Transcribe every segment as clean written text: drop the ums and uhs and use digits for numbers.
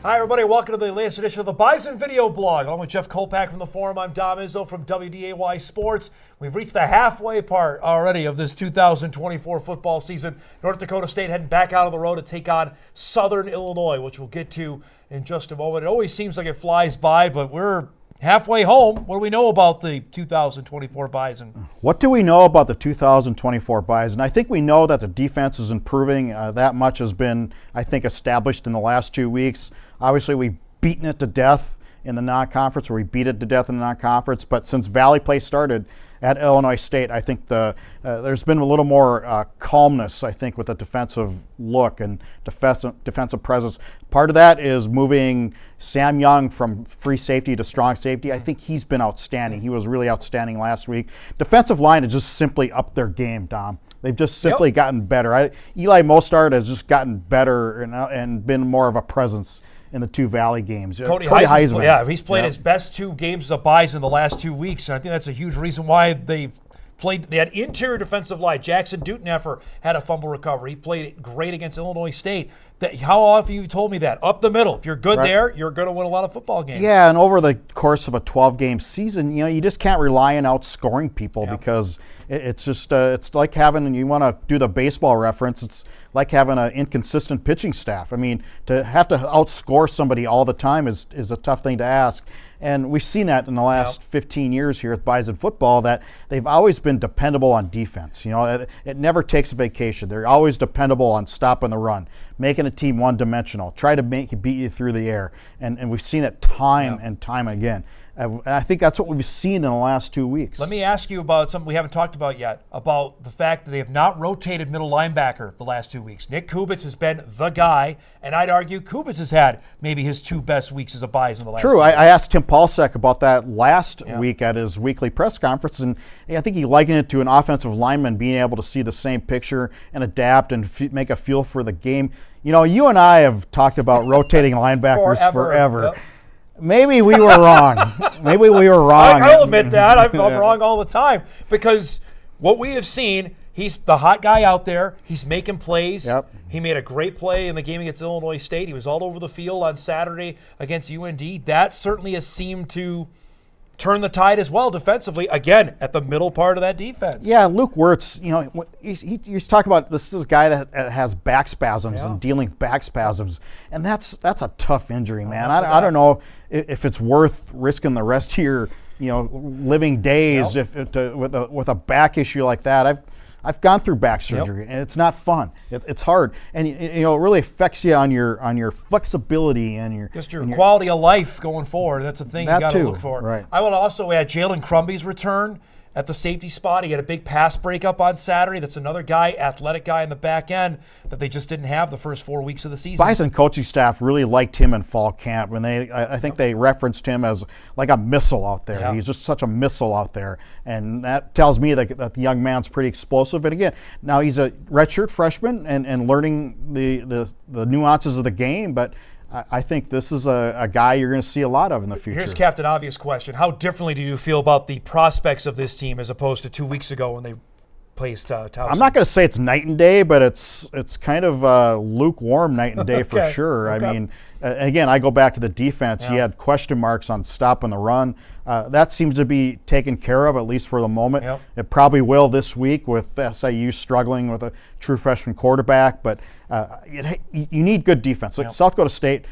Hi, everybody. Welcome to the latest edition of the Bison video blog. Along with Jeff Kolpack from the Forum, I'm Dom Izzo from WDAY Sports. We've reached the halfway part already of this 2024 football season. North Dakota State heading back out on the road to take on Southern Illinois, which we'll get to in just a moment. It always seems like it flies by, but we're halfway home. What do we know about the 2024 Bison? What do we know about the 2024 Bison? I think we know that the defense is improving. That much has been, I think, established in the last 2 weeks. Obviously, we've beaten it to death in the non-conference, or we beat it to death in the non-conference. But since Valley Play started at Illinois State, I think there's been a little more calmness, I think, with a defensive look and defensive presence. Part of that is moving Sam Young from free safety to strong safety. I think he's been outstanding. He was really outstanding last week. Defensive line has just simply upped their game, Dom. They've just simply gotten better. Eli Mostard has just gotten better and been more of a presence in the two Valley games. Cody Heisman. Yeah, he's played his best 2 games as a Bison in the last 2 weeks, and I think that's a huge reason why they had interior defensive line. Jackson Duteneffer had a fumble recovery. He played great against Illinois State. How often have you told me that? Up the middle. If you're good there, you're going to win a lot of football games. Yeah, and over the course of a 12-game season, you just can't rely on outscoring people because it's just it's like having, and you want to do the baseball reference, it's like having an inconsistent pitching staff. I mean, to have to outscore somebody all the time is a tough thing to ask. And we've seen that in the last 15 years here with Bison football, that they've always been dependable on defense. It never takes a vacation. They're always dependable on stopping the run, making a team one-dimensional, try to beat you through the air. And we've seen it time and time again. And I think that's what we've seen in the last 2 weeks. Let me ask you about something we haven't talked about yet, about the fact that they have not rotated middle linebacker the last 2 weeks. Nick Kubitz has been the guy, and I'd argue Kubitz has had maybe his 2 best weeks as a Bison in the last 2 weeks. I asked Tim Paulsek about that last week at his weekly press conference, and I think he likened it to an offensive lineman being able to see the same picture and adapt and make a feel for the game. You and I have talked about rotating linebackers forever. Yep. Maybe we were wrong. I'll admit that. I'm wrong all the time, because what we have seen, he's the hot guy out there. He's making plays. Yep. He made a great play in the game against Illinois State. He was all over the field on Saturday against UND. That certainly has seemed to turn the tide as well defensively, again, at the middle part of that defense. Yeah, Luke Wirtz, he's talking about this is a guy that has back spasms and dealing with back spasms, and that's a tough injury, man. I don't know if it's worth risking the rest of your living days with a back issue like that. I've gone through back surgery, and it's not fun. It's hard, and it really affects you on your flexibility and your quality of life going forward. That's the thing you got to look for. Right. I would also add Jalen Crumby's return at the safety spot. He had a big pass breakup on Saturday. That's another guy, athletic guy in the back end that they just didn't have the first 4 weeks of the season. Bison coaching staff really liked him in fall camp, and I think they referenced him as like a missile out there. Yeah. He's just such a missile out there, and that tells me that the young man's pretty explosive. And again, now he's a redshirt freshman and learning the nuances of the game, but I think this is a guy you're going to see a lot of in the future. Here's Captain Obvious question. How differently do you feel about the prospects of this team as opposed to 2 weeks ago when they placed Towson? I'm not going to say it's night and day, but it's kind of lukewarm night and day for sure. Okay. I mean, again, I go back to the defense. He had question marks on stopping the run. That seems to be taken care of, at least for the moment. Yep. It probably will this week with SIU struggling with a true freshman quarterback, but you need good defense. Like South Dakota State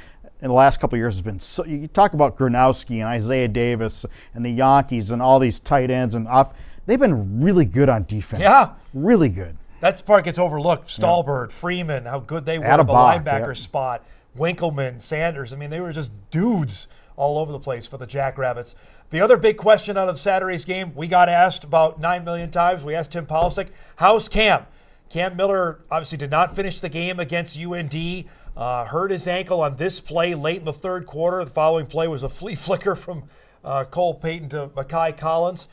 in the last couple of years has been so. You talk about Gronowski and Isaiah Davis and the Yankees and all these tight ends and off. They've been really good on defense. Yeah. Really good. That part gets overlooked. Stallbird, Freeman, how good they were at the linebacker spot. Winkleman, Sanders. I mean, they were just dudes all over the place for the Jackrabbits. The other big question out of Saturday's game, we got asked about 9 million times. We asked Tim Paulsek, how's Cam? Cam Miller obviously did not finish the game against UND. Hurt his ankle on this play late in the third quarter. The following play was a flea flicker from Cole Payton to Mekhi Collins.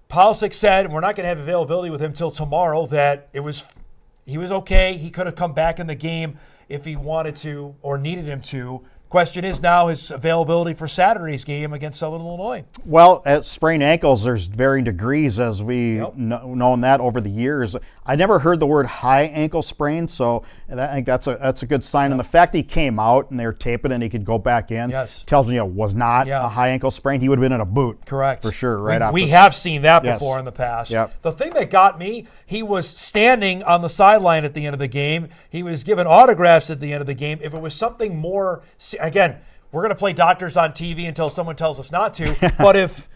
Paulsek said, we're not going to have availability with him till tomorrow, that he was okay. He could have come back in the game if he wanted to or needed him to. Question is now his availability for Saturday's game against Southern Illinois. Well, at sprained ankles, there's varying degrees, as we've known that over the years. I never heard the word high ankle sprain, so I think that's a good sign. And the fact that he came out and they were taping and he could go back in tells me it was not a high ankle sprain. He would have been in a boot. Correct. For sure. We have seen that before in the past. Yep. The thing that got me, he was standing on the sideline at the end of the game. He was giving autographs at the end of the game. If it was something more, again, we're going to play doctors on TV until someone tells us not to, but if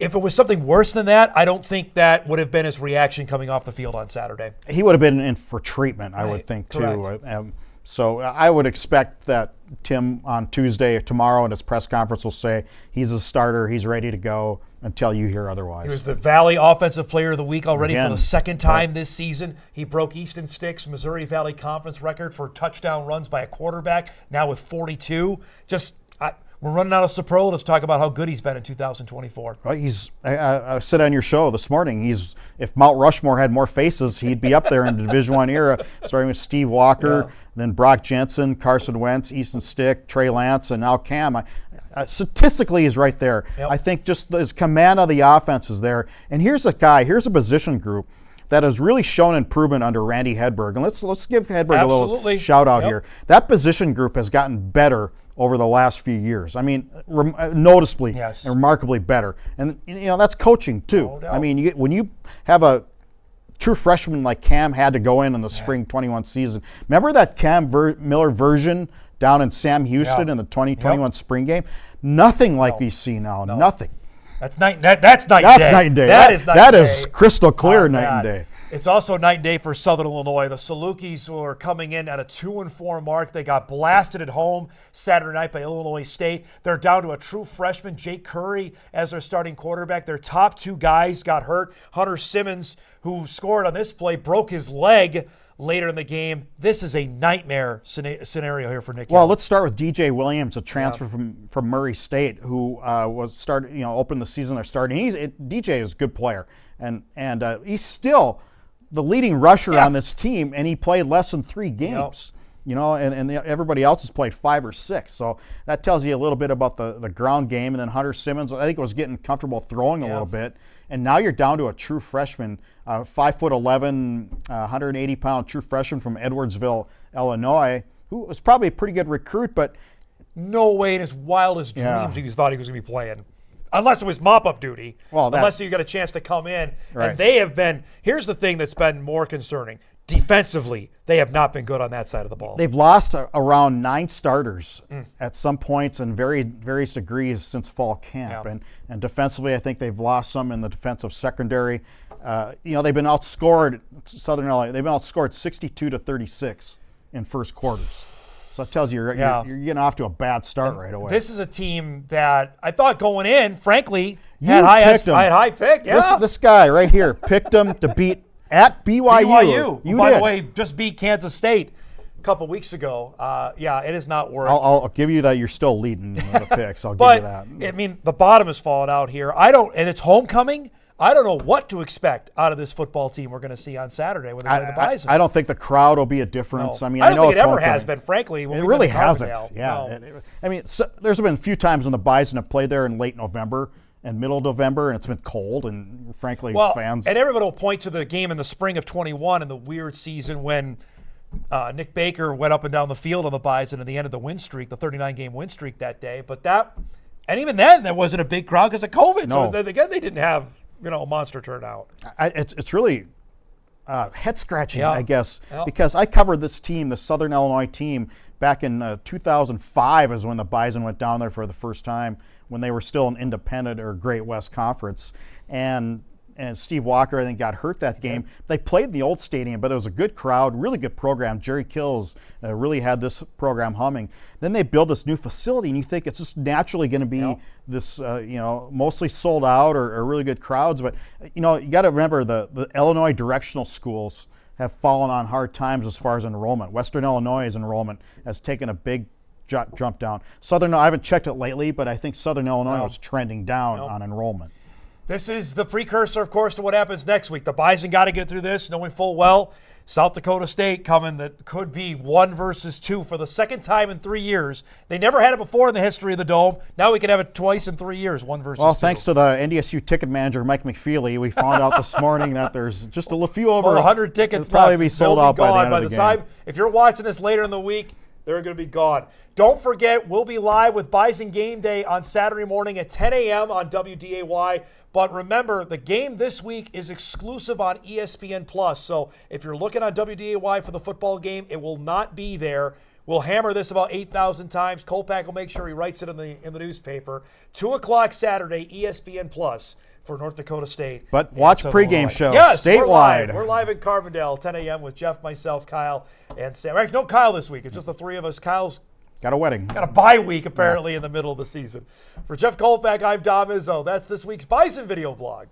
it was something worse than that, I don't think that would have been his reaction coming off the field on Saturday. He would have been in for treatment, I would think, too. So I would expect that Tim on Tuesday or tomorrow in his press conference will say he's a starter, he's ready to go until you hear otherwise. He was the Valley Offensive Player of the Week already for the second time this season. He broke Easton Stick's Missouri Valley Conference record for touchdown runs by a quarterback, now with 42. We're running out of superlatives. Let's talk about how good he's been in 2024. Well, I said on your show this morning, if Mount Rushmore had more faces, he'd be up there in the Division I era, starting with Steve Walker, then Brock Jensen, Carson Wentz, Easton Stick, Trey Lance, and now Cam. Statistically, he's right there. I think just his command of the offense is there. And here's a position group that has really shown improvement under Randy Hedberg. And let's give Hedberg a little shout out here. That position group has gotten better over the last few years. I mean, noticeably and remarkably better. And that's coaching too. I mean, when you have a true freshman like Cam had to go in the spring 21 season. Remember that Cam Miller version down in Sam Houston in the 2021 spring game? Nothing like we see now. Nothing. That's night and day. That's night and day. That is crystal clear night and day. It's also night and day for Southern Illinois. The Salukis were coming in at a 2-4 mark. They got blasted at home Saturday night by Illinois State. They're down to a true freshman, Jake Curry, as their starting quarterback. Their top two guys got hurt. Hunter Simmons, who scored on this play, broke his leg later in the game. This is a nightmare scenario here for Nick. Well, let's start with DJ Williams, a transfer from Murray State, who opened the season they're starting. DJ is a good player, and he's still the leading rusher on this team, and he played less than 3 games. And everybody else has played 5 or 6. So that tells you a little bit about the ground game. And then Hunter Simmons, I think, was getting comfortable throwing a little bit. And now you're down to a true freshman, 5'11", 180-pound true freshman from Edwardsville, Illinois, who was probably a pretty good recruit, but no way in his wildest dreams he thought he was going to be playing. Unless it was mop-up duty, unless you got a chance to come in. Right. And they have been – here's the thing that's been more concerning. Defensively, they have not been good on that side of the ball. They've lost around 9 starters at some points in various degrees since fall camp. Yeah. And defensively, I think they've lost some in the defensive secondary. They've been outscored – Southern Illinois, they've been outscored 62-36 in first quarters. So it tells you you're getting off to a bad start right away. This is a team that I thought going in, frankly, had high pick. Yeah. This guy right here picked them to beat at BYU. You by the way, just beat Kansas State a couple weeks ago. It has not worked. I'll give you that. You're still leading the picks. I'll give you that. I mean, the bottom has fallen out here. And it's homecoming. I don't know what to expect out of this football team we're going to see on Saturday when they play the Bison. I don't think the crowd will be a difference. No. I mean, I don't think it ever has been, frankly. When it really hasn't. Carbondale. Yeah. No. There's been a few times when the Bison have played there in late November and middle November, and it's been cold, and frankly, fans. And everybody will point to the game in the spring of 21 and the weird season when Nick Baker went up and down the field on the Bison at the end of the win streak, the 39-game win streak that day. But and even then, there wasn't a big crowd because of COVID. No. So again, they didn't have a monster turnout. It's really head-scratching, I guess, because I covered this team, the Southern Illinois team, back in 2005 is when the Bison went down there for the first time, when they were still an independent or Great West Conference. And Steve Walker, I think, got hurt that game. They played in the old stadium, but it was a good crowd, really good program. Jerry Kills really had this program humming. Then they build this new facility, and you think it's just naturally going to be this, mostly sold out or really good crowds. But, you got to remember the Illinois directional schools have fallen on hard times as far as enrollment. Western Illinois' enrollment has taken a big jump down. Southern, I haven't checked it lately, but I think Southern Illinois was trending down on enrollment. This is the precursor, of course, to what happens next week. The Bison got to get through this, knowing full well South Dakota State coming that could be 1 versus 2 for the second time in 3 years. They never had it before in the history of the Dome. Now we can have it twice in 3 years, 1 versus 2. Well, thanks to the NDSU ticket manager, Mike McFeely, we found out this morning that there's just a few over 100 tickets it'll probably left. be sold out by the end of the game. Time, if you're watching this later in the week, they're going to be gone. Don't forget, we'll be live with Bison Game Day on Saturday morning at 10 a.m. on WDAY. But remember, the game this week is exclusive on ESPN+. So if you're looking on WDAY for the football game, it will not be there. We'll hammer this about 8,000 times. Kolpack will make sure he writes it in the newspaper. 2 o'clock Saturday, ESPN+. For North Dakota State. But watch pregame shows yes, statewide. We're live in Carbondale, 10 a.m. with Jeff, myself, Kyle, and Sam. Right, no Kyle this week. It's just the three of us. Kyle's got a wedding. Got a bye week, apparently, in the middle of the season. For Jeff Kolpack, I'm Dom Izzo. That's this week's Bison video blog.